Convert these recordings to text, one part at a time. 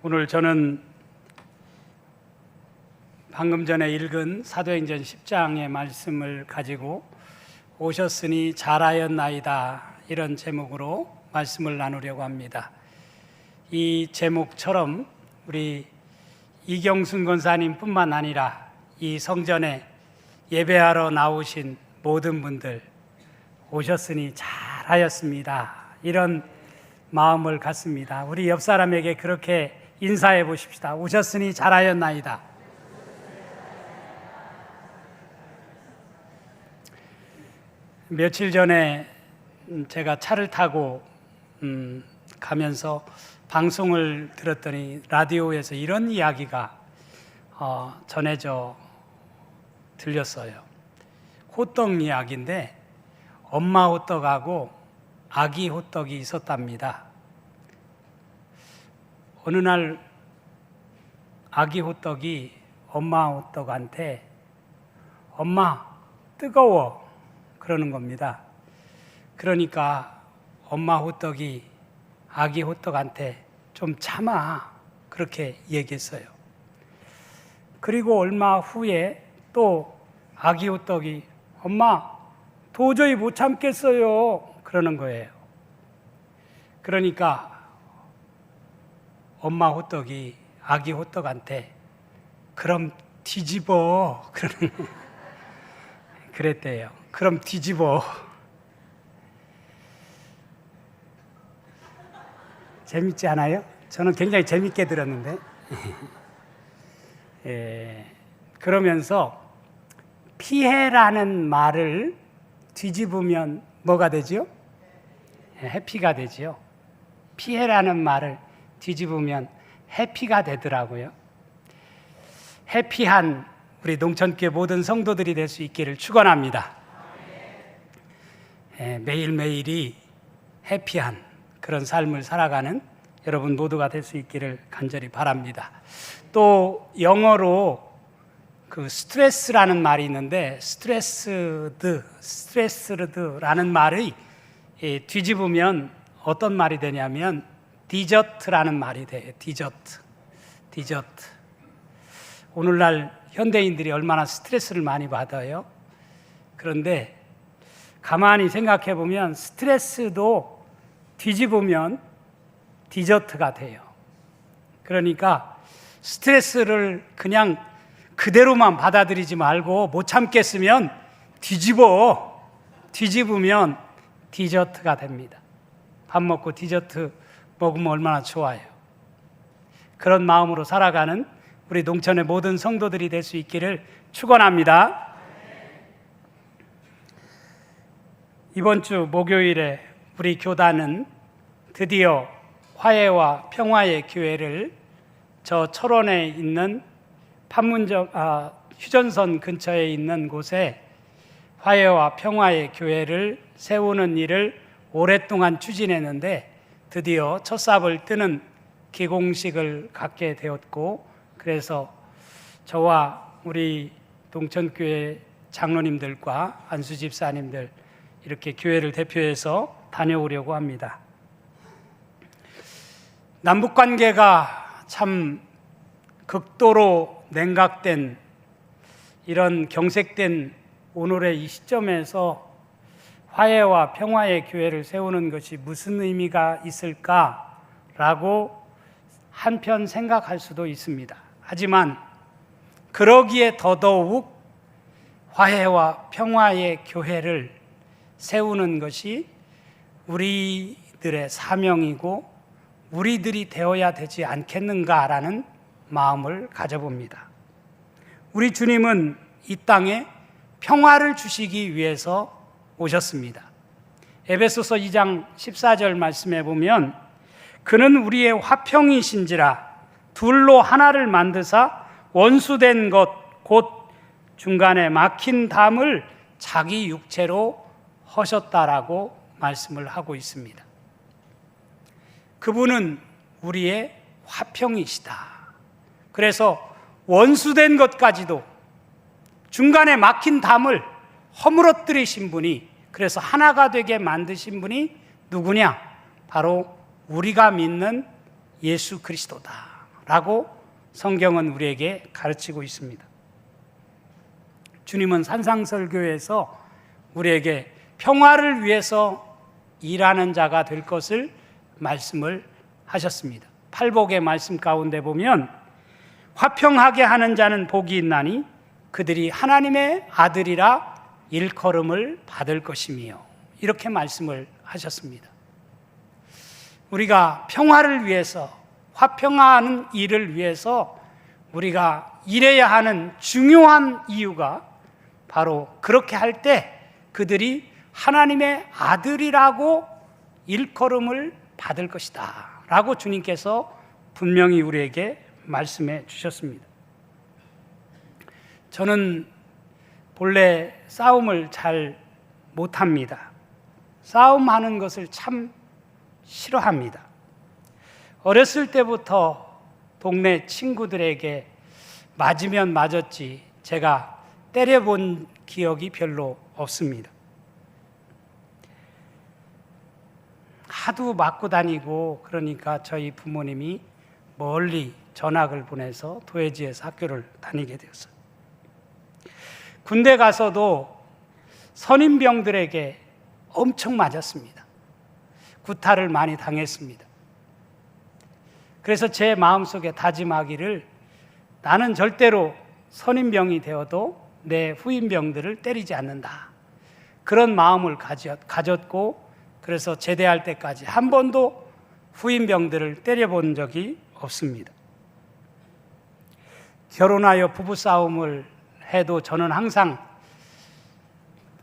오늘 저는 방금 전에 읽은 사도행전 10장의 말씀을 가지고 오셨으니 잘하였나이다, 이런 제목으로 말씀을 나누려고 합니다. 이 제목처럼 우리 이경순 권사님 뿐만 아니라 이 성전에 예배하러 나오신 모든 분들 오셨으니 잘하였습니다, 이런 마음을 갖습니다. 우리 옆 사람에게 그렇게 인사해 보십시다. 오셨으니 잘하였나이다. 며칠 전에 제가 차를 타고 가면서 방송을 들었더니 라디오에서 이런 이야기가 전해져 들렸어요. 호떡 이야기인데 엄마 호떡하고 아기 호떡이 있었답니다. 어느 날 아기 호떡이 엄마 호떡한테 엄마 뜨거워, 그러는 겁니다. 그러니까 엄마 호떡이 아기 호떡한테 좀 참아, 그렇게 얘기했어요. 그리고 얼마 후에 또 아기 호떡이 엄마 도저히 못 참겠어요, 그러는 거예요. 그러니까 엄마 호떡이 아기 호떡한테 그럼 뒤집어, 그랬대요. 그럼 뒤집어. 재밌지 않아요? 저는 굉장히 재밌게 들었는데. 그러면서 피해라는 말을 뒤집으면 뭐가 되죠? 해피가 되죠. 피해라는 말을 뒤집으면 해피가 되더라고요. 해피한 우리 농천교회 모든 성도들이 될 수 있기를 축원합니다. 매일매일이 해피한 그런 삶을 살아가는 여러분 모두가 될 수 있기를 간절히 바랍니다. 또 영어로 그 스트레스라는 말이 있는데 스트레스드라는 말이 뒤집으면 어떤 말이 되냐면 디저트라는 말이 돼요. 디저트. 오늘날 현대인들이 얼마나 스트레스를 많이 받아요. 그런데 가만히 생각해 보면 스트레스도 뒤집으면 디저트가 돼요. 그러니까 스트레스를 그냥 그대로만 받아들이지 말고 못 참겠으면 뒤집으면 디저트가 됩니다. 밥 먹고 디저트 먹으면 얼마나 좋아요. 그런 마음으로 살아가는 우리 농촌의 모든 성도들이 될 수 있기를 축원합니다. 이번 주 목요일에 우리 교단은 드디어 화해와 평화의 교회를 저 철원에 있는 휴전선 근처에 있는 곳에 화해와 평화의 교회를 세우는 일을 오랫동안 추진했는데 드디어 첫 삽을 뜨는 기공식을 갖게 되었고, 그래서 저와 우리 동천교회 장로님들과 안수 집사님들 이렇게 교회를 대표해서 다녀오려고 합니다. 남북관계가 참 극도로 냉각된 이런 경색된 오늘의 이 시점에서 화해와 평화의 교회를 세우는 것이 무슨 의미가 있을까라고 한편 생각할 수도 있습니다. 하지만 그러기에 더더욱 화해와 평화의 교회를 세우는 것이 우리들의 사명이고 우리들이 되어야 되지 않겠는가라는 마음을 가져봅니다. 우리 주님은 이 땅에 평화를 주시기 위해서 오셨습니다. 에베소서 2장 14절 말씀에 보면 그는 우리의 화평이신지라 둘로 하나를 만드사 원수된 것 곧 중간에 막힌 담을 자기 육체로 허셨다라고 말씀을 하고 있습니다. 그분은 우리의 화평이시다. 그래서 원수된 것까지도 중간에 막힌 담을 허물어뜨리신 분이, 그래서 하나가 되게 만드신 분이 누구냐? 바로 우리가 믿는 예수 그리스도다. 라고 성경은 우리에게 가르치고 있습니다. 주님은 산상설교에서 우리에게 평화를 위해서 일하는 자가 될 것을 말씀을 하셨습니다. 팔복의 말씀 가운데 보면 화평하게 하는 자는 복이 있나니 그들이 하나님의 아들이라 일컬음을 받을 것이며, 이렇게 말씀을 하셨습니다. 우리가 평화를 위해서, 화평하는 일을 위해서 우리가 일해야 하는 중요한 이유가 바로 그렇게 할 때 그들이 하나님의 아들이라고 일컬음을 받을 것이다 라고 주님께서 분명히 우리에게 말씀해 주셨습니다. 저는 본래 싸움을 잘 못합니다. 싸움하는 것을 참 싫어합니다. 어렸을 때부터 동네 친구들에게 맞으면 맞았지 제가 때려본 기억이 별로 없습니다. 하도 맞고 다니고 그러니까 저희 부모님이 멀리 전학을 보내서 도해지에서 학교를 다니게 되었어요. 군대 가서도 선임병들에게 엄청 맞았습니다. 구타를 많이 당했습니다. 그래서 제 마음속에 다짐하기를, 나는 절대로 선임병이 되어도 내 후임병들을 때리지 않는다, 그런 마음을 가졌고, 그래서 제대할 때까지 한 번도 후임병들을 때려본 적이 없습니다. 결혼하여 부부싸움을 해도 저는 항상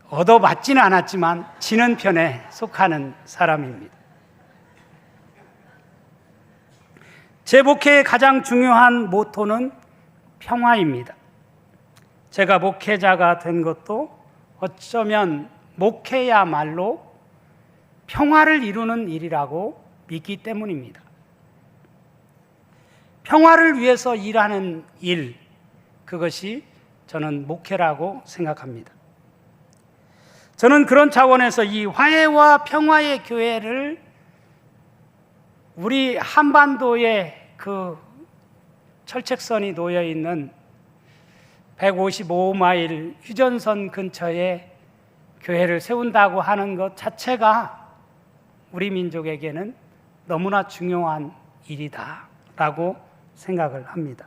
얻어맞지는 않았지만 지는 편에 속하는 사람입니다. 제 목회의 가장 중요한 모토는 평화입니다. 제가 목회자가 된 것도 어쩌면 목회야말로 평화를 이루는 일이라고 믿기 때문입니다. 평화를 위해서 일하는 일, 그것이 저는 목회라고 생각합니다. 저는 그런 차원에서 이 화해와 평화의 교회를 우리 한반도에 그 철책선이 놓여 있는 155마일 휴전선 근처에 교회를 세운다고 하는 것 자체가 우리 민족에게는 너무나 중요한 일이다라고 생각을 합니다.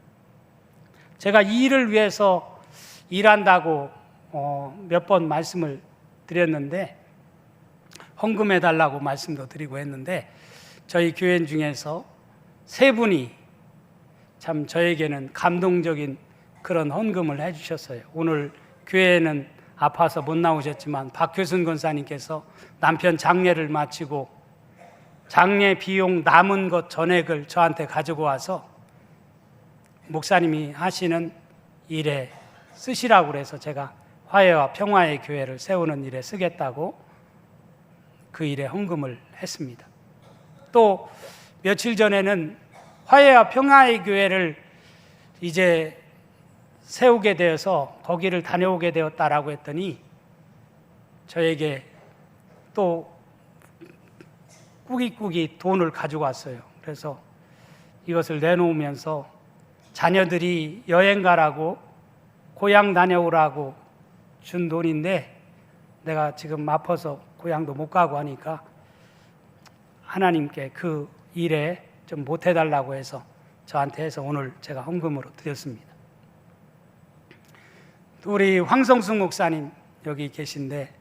제가 이 일을 위해서 일한다고 몇 번 말씀을 드렸는데, 헌금해 달라고 말씀도 드리고 했는데, 저희 교인 중에서 세 분이 참 저에게는 감동적인 그런 헌금을 해주셨어요. 오늘 교회에는 아파서 못 나오셨지만 박효순 권사님께서 남편 장례를 마치고 장례 비용 남은 것 전액을 저한테 가지고 와서 목사님이 하시는 일에 쓰시라고 그래서 제가 화해와 평화의 교회를 세우는 일에 쓰겠다고 그 일에 헌금을 했습니다. 또 며칠 전에는 화해와 평화의 교회를 이제 세우게 되어서 거기를 다녀오게 되었다라고 했더니 저에게 또 꾸깃꾸깃 돈을 가지고 왔어요. 그래서 이것을 내놓으면서 자녀들이 여행 가라고, 고향 다녀오라고 준 돈인데 내가 지금 아파서 고향도 못 가고 하니까 하나님께 그 일에 좀 못해달라고 해서 저한테 해서 오늘 제가 헌금으로 드렸습니다. 우리 황성숙 목사님 여기 계신데,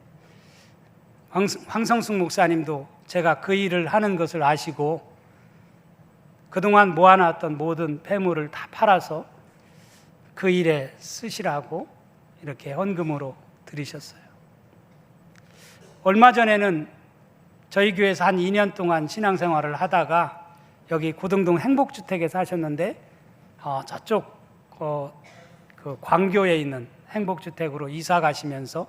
황성숙 목사님도 제가 그 일을 하는 것을 아시고 그동안 모아놨던 모든 폐물을 다 팔아서 그 일에 쓰시라고 이렇게 헌금으로 드리셨어요. 얼마 전에는 저희 교회에서 한 2년 동안 신앙생활을 하다가 여기 고등동 행복주택에 사셨는데 저쪽 그 광교에 있는 행복주택으로 이사 가시면서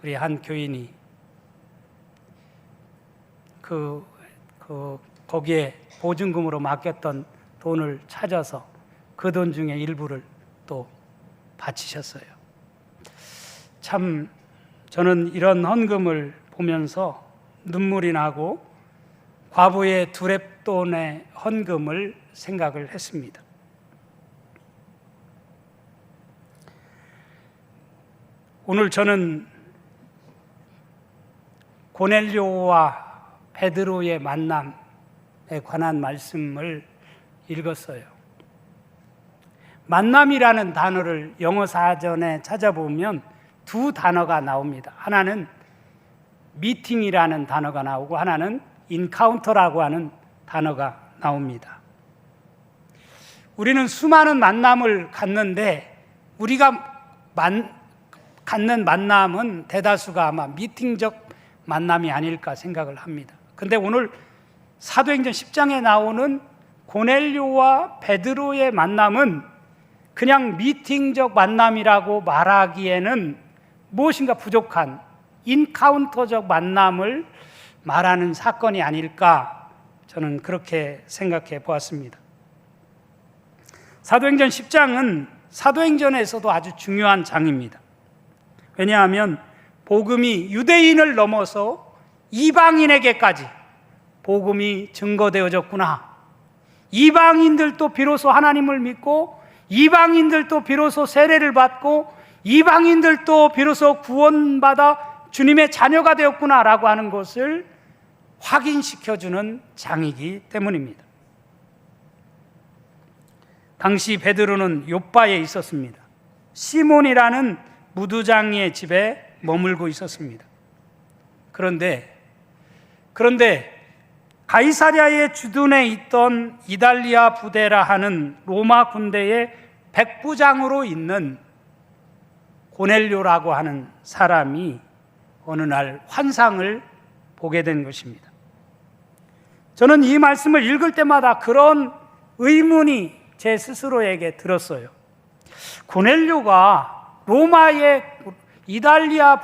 우리 한 교인이 거기에 보증금으로 맡겼던 돈을 찾아서 그 돈 중에 일부를 또 바치셨어요. 참 저는 이런 헌금을 보면서 눈물이 나고 과부의 두렙돈의 헌금을 생각을 했습니다. 오늘 저는 고넬료와 베드로의 만남에 관한 말씀을 읽었어요. 만남이라는 단어를 영어 사전에 찾아보면 두 단어가 나옵니다. 하나는 미팅이라는 단어가 나오고 하나는 인카운터라고 하는 단어가 나옵니다. 우리는 수많은 만남을 갖는데 우리가 갖는 만남은 대다수가 아마 미팅적 만남이 아닐까 생각을 합니다. 근데 오늘 사도행전 10장에 나오는 고넬료와 베드로의 만남은 그냥 미팅적 만남이라고 말하기에는 무엇인가 부족한 인카운터적 만남을 말하는 사건이 아닐까, 저는 그렇게 생각해 보았습니다. 사도행전 10장은 사도행전에서도 아주 중요한 장입니다. 왜냐하면 복음이 유대인을 넘어서 이방인에게까지 복음이 증거되어졌구나. 이방인들도 비로소 하나님을 믿고 이방인들도 비로소 세례를 받고 이방인들도 비로소 구원받아 주님의 자녀가 되었구나라고 하는 것을 확인시켜주는 장이기 때문입니다. 당시 베드로는 욥바에 있었습니다. 시몬이라는 무두장이의 집에 머물고 있었습니다. 그런데 가이사랴의 주둔에 있던 이달리아 부대라 하는 로마 군대의 백부장으로 있는 고넬료라고 하는 사람이 어느 날 환상을 보게 된 것입니다. 저는 이 말씀을 읽을 때마다 그런 의문이 제 스스로에게 들었어요. 고넬료가 로마의 이달리아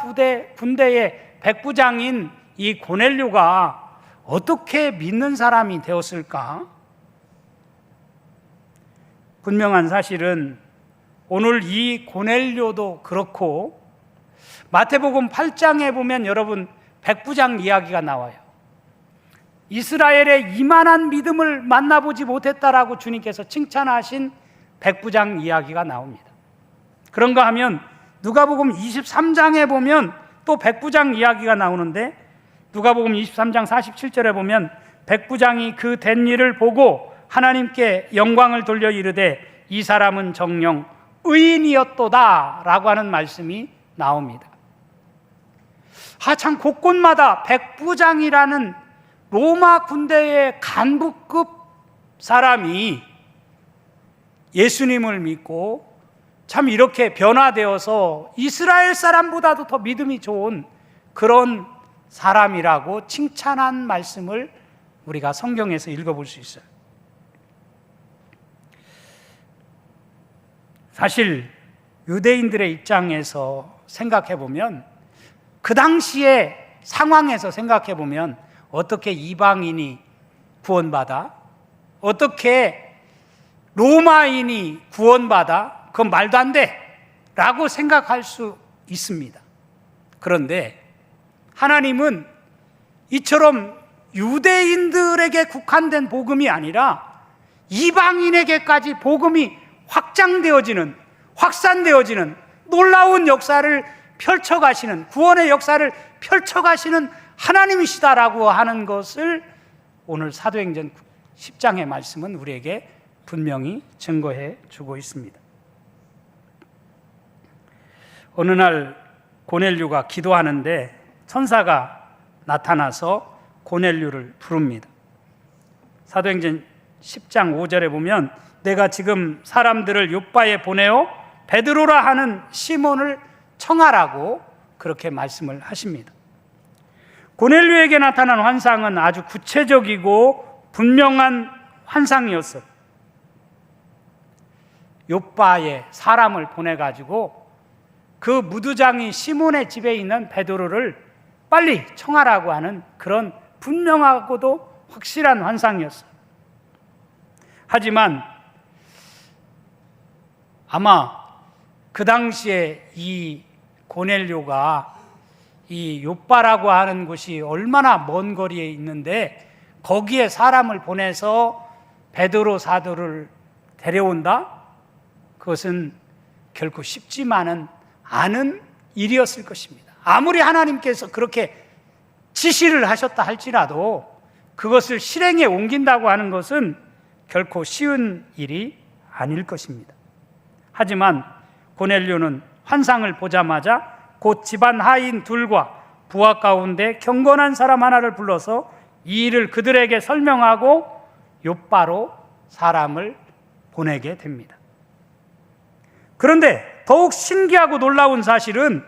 군대의 백부장인 이 고넬료가 어떻게 믿는 사람이 되었을까? 분명한 사실은 오늘 이 고넬료도 그렇고 마태복음 8장에 보면 여러분 백부장 이야기가 나와요. 이스라엘의 이만한 믿음을 만나보지 못했다라고 주님께서 칭찬하신 백부장 이야기가 나옵니다. 그런가 하면 누가복음 23장에 보면 또 백부장 이야기가 나오는데 누가복음 23장 47절에 보면 백부장이 그 된 일을 보고 하나님께 영광을 돌려 이르되 이 사람은 정녕 의인이었도다 라고 하는 말씀이 나옵니다. 참 곳곳마다 백부장이라는 로마 군대의 간부급 사람이 예수님을 믿고 참 이렇게 변화되어서 이스라엘 사람보다도 더 믿음이 좋은 그런 사람이라고 칭찬한 말씀을 우리가 성경에서 읽어볼 수 있어요. 사실 유대인들의 입장에서 생각해 보면 그 당시의 상황에서 생각해 보면 어떻게 이방인이 구원받아? 어떻게 로마인이 구원받아? 그건 말도 안 돼! 라고 생각할 수 있습니다. 그런데 하나님은 이처럼 유대인들에게 국한된 복음이 아니라 이방인에게까지 복음이 확장되어지는, 확산되어지는 놀라운 역사를 펼쳐가시는, 구원의 역사를 펼쳐가시는 하나님이시다라고 하는 것을 오늘 사도행전 10장의 말씀은 우리에게 분명히 증거해 주고 있습니다. 어느 날 고넬료가 기도하는데 천사가 나타나서 고넬료를 부릅니다. 사도행전 10장 5절에 보면 내가 지금 사람들을 욥바에 보내어 베드로라 하는 시몬을 청하라고 그렇게 말씀을 하십니다. 고넬료에게 나타난 환상은 아주 구체적이고 분명한 환상이었어요. 욥바에 사람을 보내가지고 그 무두장이 시몬의 집에 있는 베드로를 빨리 청하라고 하는 그런 분명하고도 확실한 환상이었어요. 하지만 아마 그 당시에 이 고넬료가 이 욥바라고 하는 곳이 얼마나 먼 거리에 있는데 거기에 사람을 보내서 베드로 사도를 데려온다? 그것은 결코 쉽지만은 않은 일이었을 것입니다. 아무리 하나님께서 그렇게 지시를 하셨다 할지라도 그것을 실행에 옮긴다고 하는 것은 결코 쉬운 일이 아닐 것입니다. 하지만 고넬료는 환상을 보자마자 곧 집안 하인 둘과 부하 가운데 경건한 사람 하나를 불러서 이 일을 그들에게 설명하고 욥바로 사람을 보내게 됩니다. 그런데 더욱 신기하고 놀라운 사실은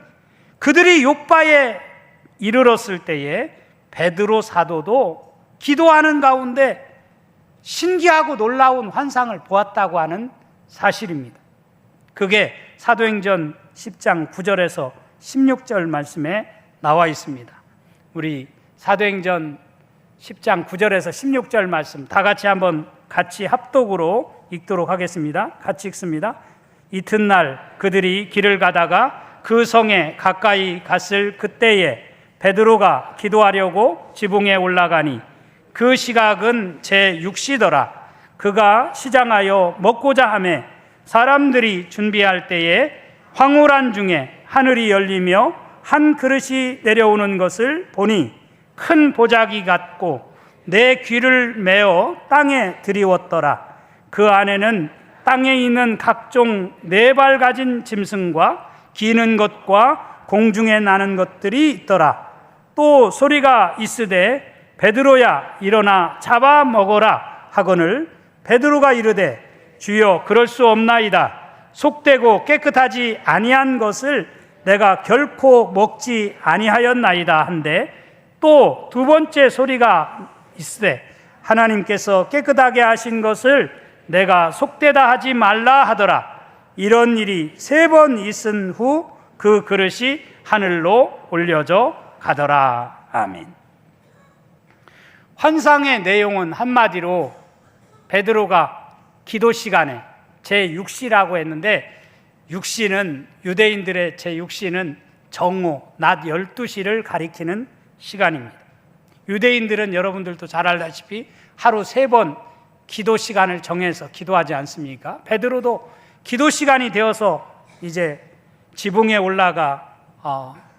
그들이 욥바에 이르렀을 때에 베드로 사도도 기도하는 가운데 신기하고 놀라운 환상을 보았다고 하는 사실입니다. 그게 사도행전 10장 9절에서 16절 말씀에 나와 있습니다. 우리 사도행전 10장 9절에서 16절 말씀 다 같이 합독으로 읽도록 하겠습니다. 같이 읽습니다. 이튿날 그들이 길을 가다가 그 성에 가까이 갔을 그때에 베드로가 기도하려고 지붕에 올라가니 그 시각은 제6시더라. 그가 시장하여 먹고자 하매 사람들이 준비할 때에 황홀한 중에 하늘이 열리며 한 그릇이 내려오는 것을 보니 큰 보자기 같고 내 귀를 메어 땅에 들이웠더라. 그 안에는 땅에 있는 각종 4발 가진 짐승과 기는 것과 공중에 나는 것들이 있더라. 또 소리가 있으되 베드로야 일어나 잡아 먹어라 하거늘 베드로가 이르되 주여 그럴 수 없나이다. 속되고 깨끗하지 아니한 것을 내가 결코 먹지 아니하였나이다 한데 또 두 번째 소리가 있으되 하나님께서 깨끗하게 하신 것을 내가 속되다 하지 말라 하더라. 이런 일이 3번 있은 후 그 그릇이 하늘로 올려져 가더라. 아멘. 환상의 내용은 한마디로 베드로가 기도 시간에 제6시라고 했는데 6시는 유대인들의 제6시는 정오, 낮 12시를 가리키는 시간입니다. 유대인들은 여러분들도 잘 알다시피 하루 3번 기도 시간을 정해서 기도하지 않습니까? 베드로도 기도 시간이 되어서 이제 지붕에 올라가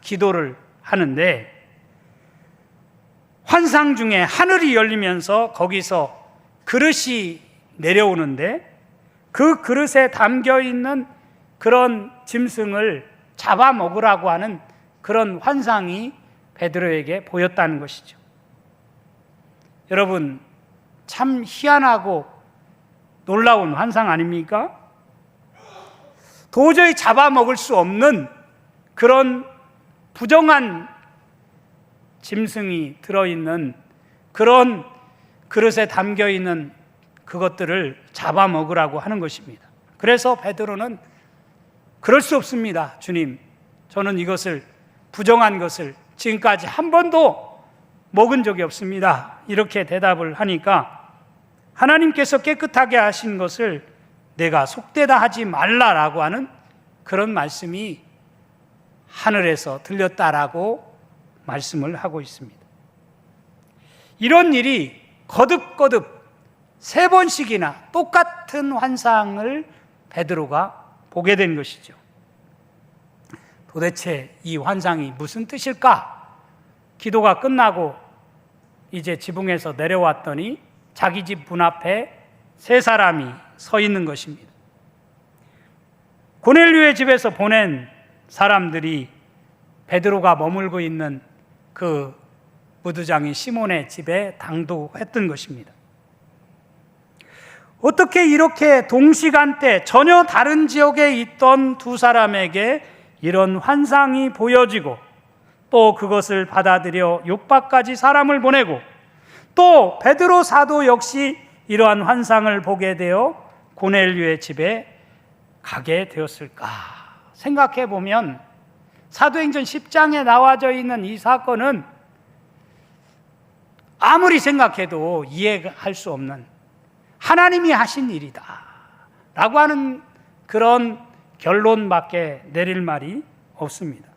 기도를 하는데 환상 중에 하늘이 열리면서 거기서 그릇이 내려오는데 그 그릇에 담겨 있는 그런 짐승을 잡아먹으라고 하는 그런 환상이 베드로에게 보였다는 것이죠. 여러분, 참 희한하고 놀라운 환상 아닙니까? 도저히 잡아먹을 수 없는 그런 부정한 짐승이 들어있는 그런 그릇에 담겨있는 그것들을 잡아먹으라고 하는 것입니다. 그래서 베드로는 그럴 수 없습니다. 주님, 저는 이것을 부정한 것을 지금까지 한 번도 먹은 적이 없습니다. 이렇게 대답을 하니까 하나님께서 깨끗하게 하신 것을 내가 속되다 하지 말라라고 하는 그런 말씀이 하늘에서 들렸다라고 말씀을 하고 있습니다. 이런 일이 거듭거듭 3번씩이나 똑같은 환상을 베드로가 보게 된 것이죠. 도대체 이 환상이 무슨 뜻일까? 기도가 끝나고 이제 지붕에서 내려왔더니 자기 집 문 앞에 3사람이 서 있는 것입니다. 고넬료의 집에서 보낸 사람들이 베드로가 머물고 있는 그 무두장인 시몬의 집에 당도했던 것입니다. 어떻게 이렇게 동시간대 전혀 다른 지역에 있던 2사람에게 이런 환상이 보여지고 또 그것을 받아들여 욥바까지 사람을 보내고 또 베드로 사도 역시 이러한 환상을 보게 되어 고넬료의 집에 가게 되었을까 생각해 보면 사도행전 10장에 나와져 있는 이 사건은 아무리 생각해도 이해할 수 없는 하나님이 하신 일이다 라고 하는 그런 결론밖에 내릴 말이 없습니다.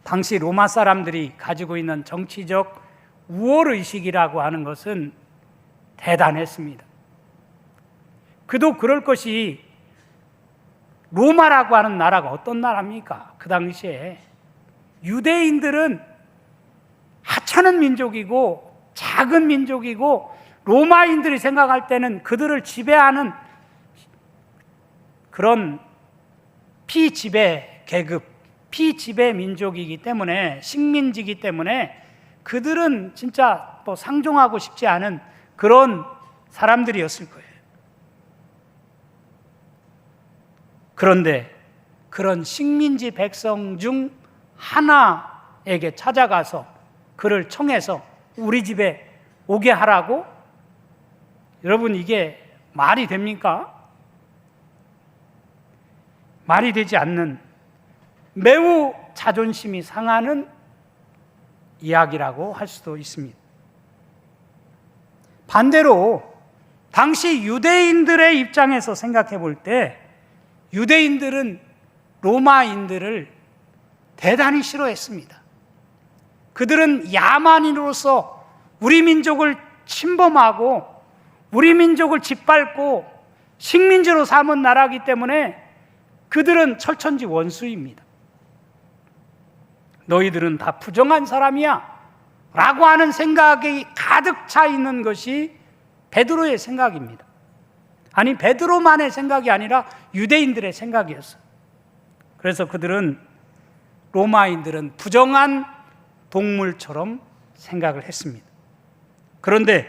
당시 로마 사람들이 가지고 있는 정치적 우월의식이라고 하는 것은 대단했습니다. 그도 그럴 것이 로마라고 하는 나라가 어떤 나라입니까? 그 당시에 유대인들은 하찮은 민족이고 작은 민족이고 로마인들이 생각할 때는 그들을 지배하는 그런 피지배 계급, 피지배 민족이기 때문에, 식민지이기 때문에 그들은 진짜 또 상종하고 싶지 않은 그런 사람들이었을 거예요. 그런데 그런 식민지 백성 중 하나에게 찾아가서 그를 청해서 우리 집에 오게 하라고? 여러분, 이게 말이 됩니까? 말이 되지 않는, 매우 자존심이 상하는 이야기라고 할 수도 있습니다. 반대로 당시 유대인들의 입장에서 생각해 볼 때 유대인들은 로마인들을 대단히 싫어했습니다. 그들은 야만인으로서 우리 민족을 침범하고 우리 민족을 짓밟고 식민지로 삼은 나라이기 때문에 그들은 철천지 원수입니다. 너희들은 다 부정한 사람이야 라고 하는 생각이 가득 차 있는 것이 베드로의 생각입니다. 아니, 베드로만의 생각이 아니라 유대인들의 생각이었어요. 그래서 그들은, 로마인들은 부정한 동물처럼 생각을 했습니다. 그런데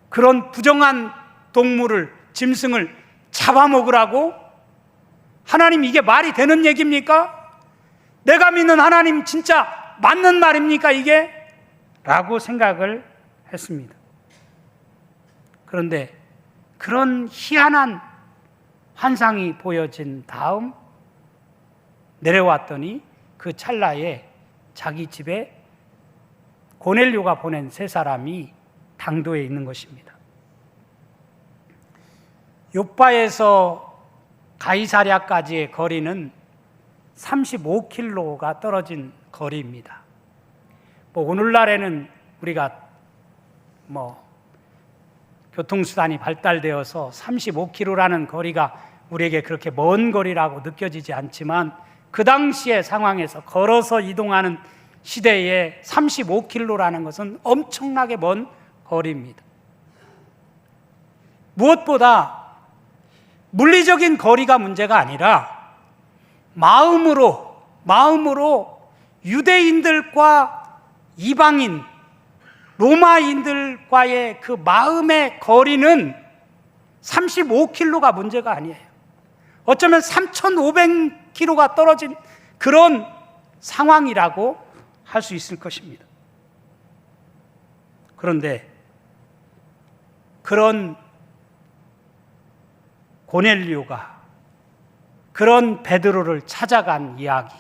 그런 부정한 동물을, 짐승을 잡아먹으라고? 하나님, 이게 말이 되는 얘기입니까? 내가 믿는 하나님 진짜 맞는 말입니까 이게? 라고 생각을 했습니다. 그런데 그런 희한한 환상이 보여진 다음 내려왔더니 그 찰나에 자기 집에 고넬료가 보낸 세 사람이 당도에 있는 것입니다. 요빠에서 가이사랴까지의 거리는 35km가 떨어진 거리입니다. 오늘날에는 우리가 교통수단이 발달되어서 35km라는 거리가 우리에게 그렇게 먼 거리라고 느껴지지 않지만 그 당시의 상황에서 걸어서 이동하는 시대에 35km라는 것은 엄청나게 먼 거리입니다. 무엇보다 물리적인 거리가 문제가 아니라 마음으로 유대인들과 이방인, 로마인들과의 그 마음의 거리는 35km가 문제가 아니에요. 어쩌면 3,500km가 떨어진 그런 상황이라고 할 수 있을 것입니다. 그런데 그런 고넬료가 그런 베드로를 찾아간 이야기,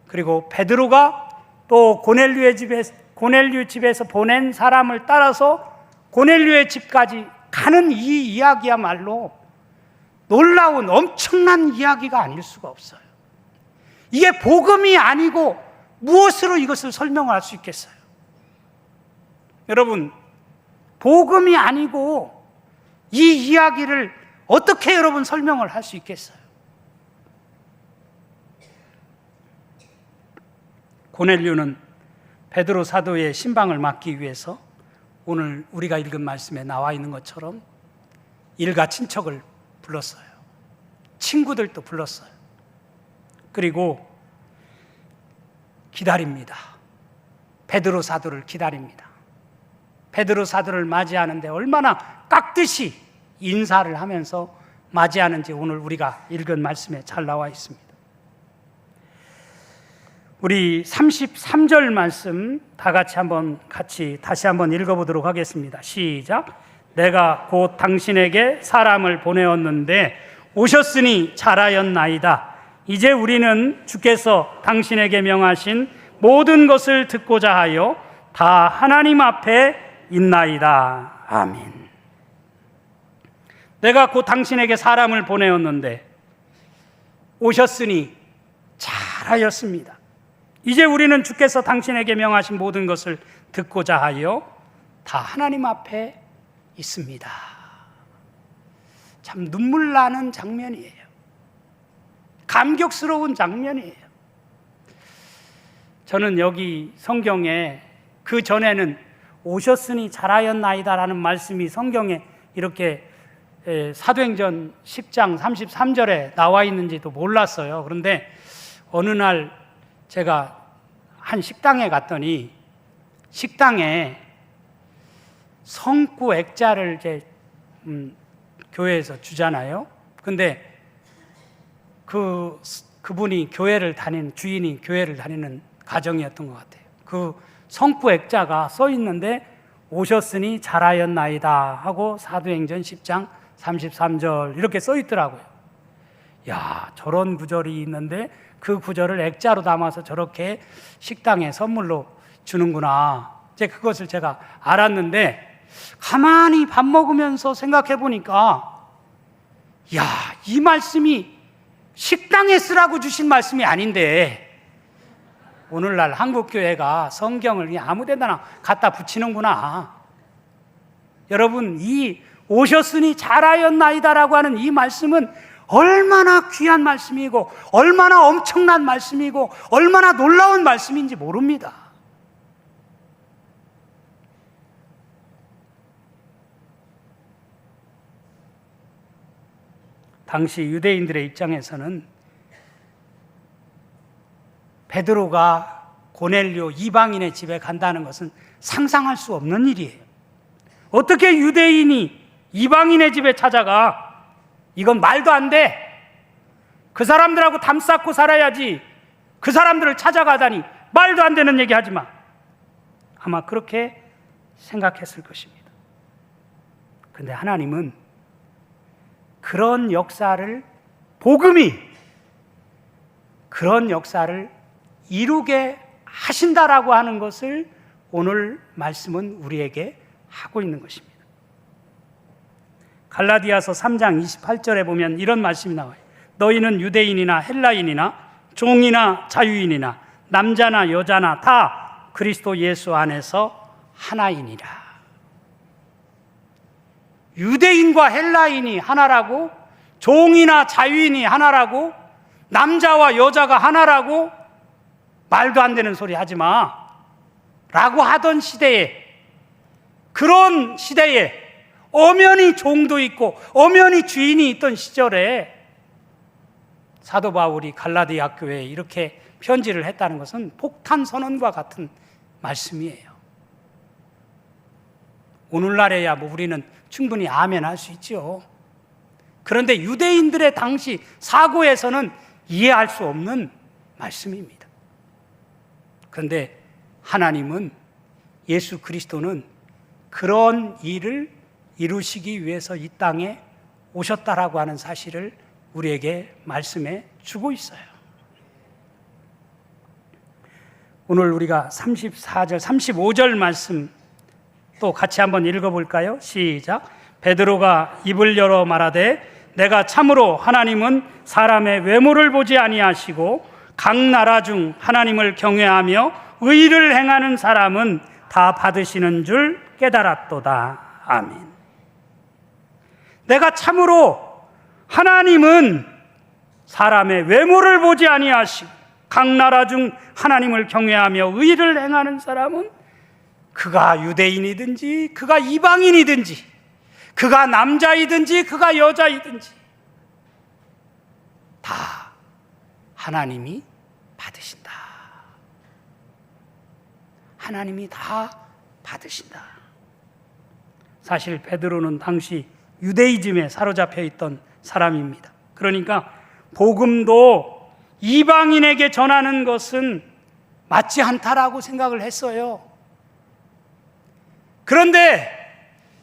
그리고 베드로가 또 고넬료 집에서 보낸 사람을 따라서 고넬료의 집까지 가는 이 이야기야말로 놀라운 엄청난 이야기가 아닐 수가 없어요. 이게 복음이 아니고 무엇으로 이것을 설명할 수 있겠어요? 여러분, 복음이 아니고 이 이야기를 어떻게 여러분 설명을 할 수 있겠어요? 고넬료는 베드로 사도의 신방을 맡기 위해서 오늘 우리가 읽은 말씀에 나와 있는 것처럼 일가 친척을 불렀어요. 친구들도 불렀어요. 그리고 기다립니다. 베드로 사도를 기다립니다. 베드로 사도를 맞이하는데 얼마나 깍듯이 인사를 하면서 맞이하는지 오늘 우리가 읽은 말씀에 잘 나와 있습니다. 우리 33절 말씀 다 같이 다시 한번 읽어보도록 하겠습니다. 시작. 내가 곧 당신에게 사람을 보내었는데 오셨으니 잘하였나이다. 이제 우리는 주께서 당신에게 명하신 모든 것을 듣고자 하여 다 하나님 앞에 있나이다. 아멘. 내가 곧 당신에게 사람을 보내었는데 오셨으니 잘하였습니다. 이제 우리는 주께서 당신에게 명하신 모든 것을 듣고자 하여 다 하나님 앞에 있습니다. 참 눈물 나는 장면이에요. 감격스러운 장면이에요. 저는 여기 성경에 그 전에는 오셨으니 잘하였나이다라는 말씀이 성경에 이렇게 사도행전 10장 33절에 나와 있는지도 몰랐어요. 그런데 어느 날 제가 한 식당에 갔더니 식당에 성구 액자를 이제 교회에서 주잖아요. 근데 그분이 주인이 교회를 다니는 가정이었던 것 같아요. 그 성구 액자가 써 있는데 오셨으니 잘하였나이다 하고 사도행전 10장 33절 이렇게 써 있더라고요. 야, 저런 구절이 있는데 그 구절을 액자로 담아서 저렇게 식당에 선물로 주는구나. 이제 그것을 제가 알았는데 가만히 밥 먹으면서 생각해 보니까 야, 이 말씀이 식당에 쓰라고 주신 말씀이 아닌데 오늘날 한국교회가 성경을 그냥 아무 데나 갖다 붙이는구나. 여러분, 이 오셨으니 잘하였나이다라고 하는 이 말씀은 얼마나 귀한 말씀이고 얼마나 엄청난 말씀이고 얼마나 놀라운 말씀인지 모릅니다. 당시 유대인들의 입장에서는 베드로가 고넬료 이방인의 집에 간다는 것은 상상할 수 없는 일이에요. 어떻게 유대인이 이방인의 집에 찾아가? 이건 말도 안 돼. 그 사람들하고 담 쌓고 살아야지. 그 사람들을 찾아가다니 말도 안 되는 얘기 하지 마. 아마 그렇게 생각했을 것입니다. 그런데 하나님은 그런 역사를, 복음이 그런 역사를 이루게 하신다라고 하는 것을 오늘 말씀은 우리에게 하고 있는 것입니다. 갈라디아서 3장 28절에 보면 이런 말씀이 나와요. 너희는 유대인이나 헬라인이나 종이나 자유인이나 남자나 여자나 다 그리스도 예수 안에서 하나이니라. 유대인과 헬라인이 하나라고, 종이나 자유인이 하나라고, 남자와 여자가 하나라고, 말도 안 되는 소리 하지 마 라고 하던 시대에, 그런 시대에 엄연히 종도 있고 엄연히 주인이 있던 시절에 사도 바울이 갈라디아 교회에 이렇게 편지를 했다는 것은 폭탄 선언과 같은 말씀이에요. 오늘날에야 뭐 우리는 충분히 아멘 할 수 있죠. 그런데 유대인들의 당시 사고에서는 이해할 수 없는 말씀입니다. 그런데 하나님은, 예수 그리스도는 그런 일을 이루시기 위해서 이 땅에 오셨다라고 하는 사실을 우리에게 말씀해 주고 있어요. 오늘 우리가 34절, 35절 말씀 또 같이 한번 읽어볼까요? 시작. 베드로가 입을 열어 말하되 내가 참으로 하나님은 사람의 외모를 보지 아니하시고 각 나라 중 하나님을 경외하며 의를 행하는 사람은 다 받으시는 줄 깨달았도다. 아멘. 내가 참으로 하나님은 사람의 외모를 보지 아니하시고 각 나라 중 하나님을 경외하며 의를 행하는 사람은 그가 유대인이든지 그가 이방인이든지 그가 남자이든지 그가 여자이든지 다 하나님이 받으신다. 하나님이 다 받으신다. 사실 베드로는 당시 유대이즘에 사로잡혀 있던 사람입니다. 그러니까 복음도 이방인에게 전하는 것은 맞지 않다라고 생각을 했어요. 그런데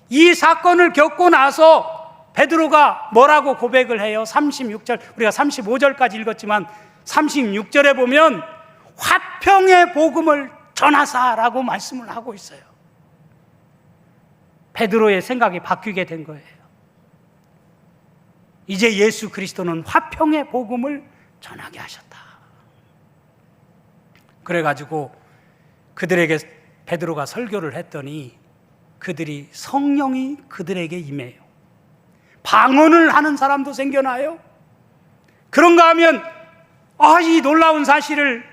이 사건을 겪고 나서 베드로가 뭐라고 고백을 해요? 36절, 우리가 35절까지 읽었지만 36절에 보면 화평의 복음을 전하사라고 말씀을 하고 있어요. 베드로의 생각이 바뀌게 된 거예요. 이제 예수 그리스도는 화평의 복음을 전하게 하셨다. 그래가지고 그들에게 베드로가 설교를 했더니 그들이 성령이 그들에게 임해요. 방언을 하는 사람도 생겨나요. 그런가 하면 이 놀라운 사실을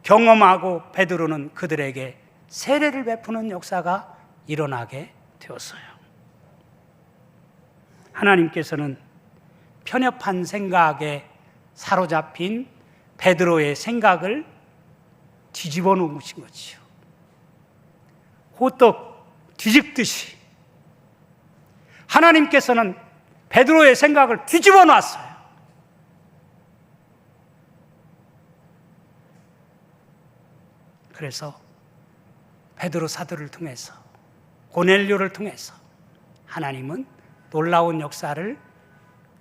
경험하고 베드로는 그들에게 세례를 베푸는 역사가 일어나게 되었어요. 하나님께서는 편협한 생각에 사로잡힌 베드로의 생각을 뒤집어 놓으신 거지요. 호떡 뒤집듯이 하나님께서는 베드로의 생각을 뒤집어 놨어요. 그래서 베드로 사도를 통해서, 고넬료를 통해서 하나님은 놀라운 역사를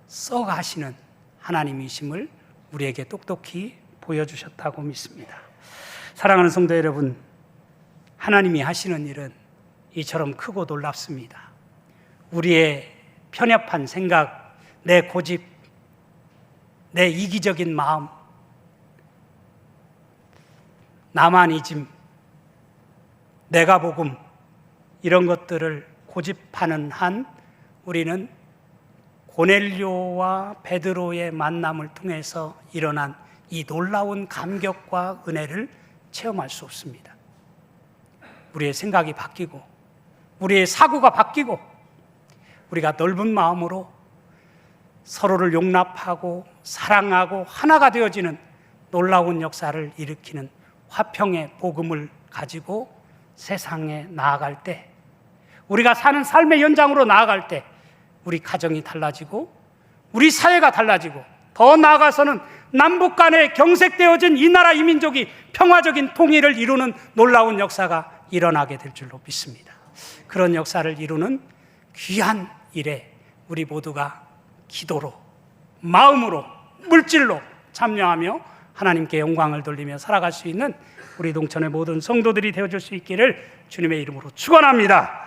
써가시는 하나님이심을 우리에게 똑똑히 보여주셨다고 믿습니다. 사랑하는 성도 여러분, 하나님이 하시는 일은 이처럼 크고 놀랍습니다. 우리의 편협한 생각, 내 고집, 내 이기적인 마음, 나만이즘, 내가 복음, 이런 것들을 고집하는 한 우리는 고넬료와 베드로의 만남을 통해서 일어난 이 놀라운 감격과 은혜를 체험할 수 없습니다. 우리의 생각이 바뀌고 우리의 사고가 바뀌고 우리가 넓은 마음으로 서로를 용납하고 사랑하고 하나가 되어지는 놀라운 역사를 일으키는 화평의 복음을 가지고 세상에 나아갈 때, 우리가 사는 삶의 연장으로 나아갈 때 우리 가정이 달라지고 우리 사회가 달라지고 더 나아가서는 남북 간에 경색되어진 이 나라 이 민족이 평화적인 통일을 이루는 놀라운 역사가 일어나게 될 줄로 믿습니다. 그런 역사를 이루는 귀한 일에 우리 모두가 기도로, 마음으로, 물질로 참여하며 하나님께 영광을 돌리며 살아갈 수 있는 우리 동천의 모든 성도들이 되어줄 수 있기를 주님의 이름으로 축원합니다.